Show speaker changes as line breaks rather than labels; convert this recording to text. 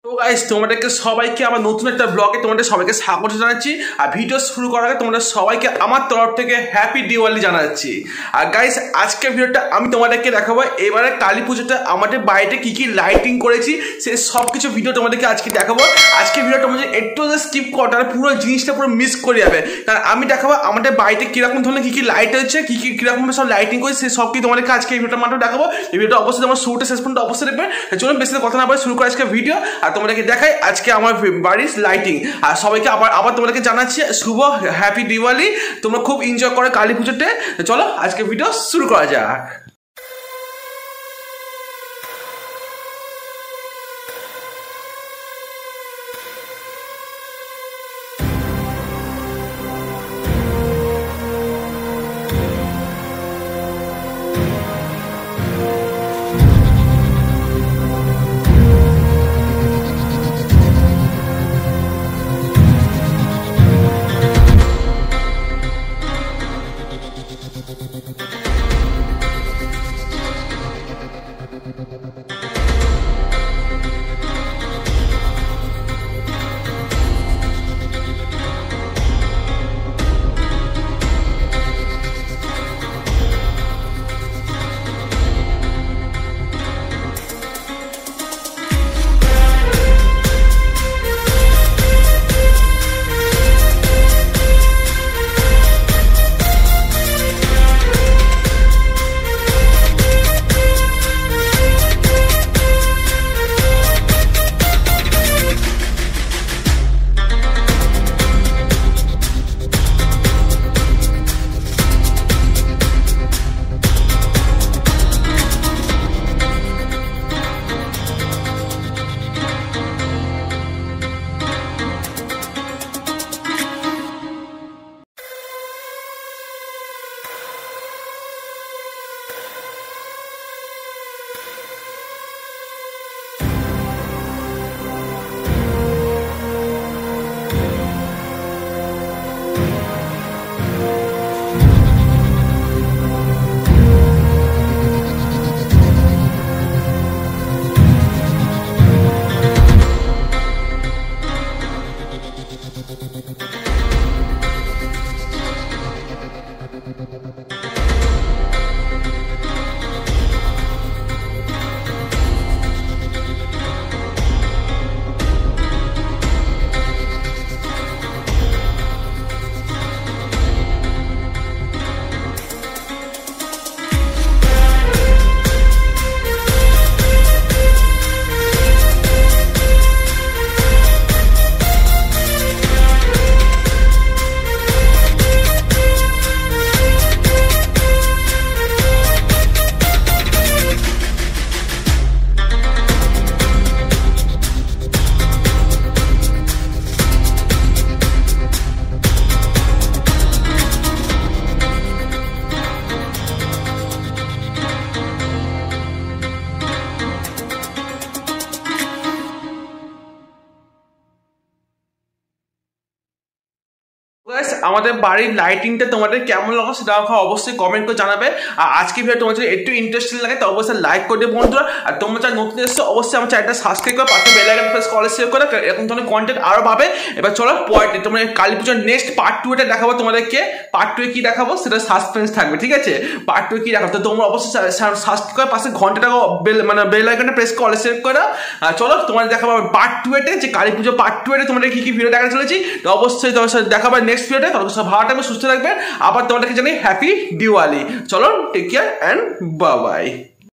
তো গাইস তোমাদেরকে সবাইকে আমার নতুন একটা ব্লগে তোমাদের সবাইকে স্বাগত জানাচ্ছি। আর ভিডিও শুরু করার আগে তোমাদের সবাইকে আমার তরফ থেকে হ্যাপি দিওয়ালি জানাচ্ছি। আর গাইস আজকের ভিডিওটা আমি তোমাদেরকে দেখাবো এবারে কালী পুজোটা আমাদের বাড়িতে কি কি লাইটিং করেছি সেই সব কিছু ভিডিও তোমাদেরকে আজকে দেখাবো। আজকে ভিডিওটা তোমাদের একটু স্কিপ করো, তাহলে পুরো জিনিসটা পুরো মিস করে যাবে। কারণ আমি দেখাবো আমাদের বাড়িতে কিরকম ধরনের কি কি লাইট হচ্ছে, কিরকম সব লাইটিং করেছি সেই সব কিছু তোমাদেরকে আজকে এই ভিডিওটার মাধ্যমে দেখাবো। এই ভিডিওটা অবশ্যই তোমার শুরুটা শেষ পর্যন্ত অবশ্যই দেখবেন। চলুন বেশি কথা না বলে শুরু করে আজকে ভিডিও। আর তোমাদেরকে দেখাই আজকে আমার বাড়ির লাইটিং। আর সবাইকে আবার তোমাদেরকে জানাচ্ছি শুভ হ্যাপি দিওয়ালি। তোমরা খুব এনজয় করো কালী পুজোতে। চলো আজকে ভিডিও শুরু করা যাক। আমাদের বাড়ির লাইটিংটা তোমাদের কেমন লাগলো সেটা আমাকে অবশ্যই কমেন্ট করে জানাবে। আর আজকে ভিডিও তোমার যদি একটু ইন্টারেস্টিং লাগে তো অবশ্যই লাইক করে দেবে বন্ধুরা। আর তোমরা যারা নতুন এসছো অবশ্যই আমার চ্যানেলটা সাবস্ক্রাইব করে পাশে বেল আইকন প্রেস করে শেয়ার করে এরকম ধরনের কন্টেন্ট আরো পাবে। এবার চলো পয়েন্টে তোমরা কালী পুজোর নেক্সট পার্ট 2 এটা দেখাবো তোমাদেরকে। পার্ট 2 এ কি দেখাবো সেটা সাসপেন্স থাকবে, ঠিক আছে? পার্ট 2 এ কি দেখাবো তো তোমরা অবশ্যই সাবস্ক্রাইব করে পাশে ঘন্টাটাকে বেল আইকনটা প্রেস করে শেয়ার করে। চলো তোমাদের দেখাবো পার্ট 2 এতে যে কালী পুজো পার্ট 2 এতে তোমাদের কি কি ভিডিও দেখা চলেছি তো অবশ্যই তোমার সাথে দেখাবো নেক্সট ভিডিওতে। তখন সব ভালো থাকবে, সুস্থ থাকবেন। আবার তোমাদেরকে জানাই হ্যাপি দিওয়ালি। চলো take care and bye by.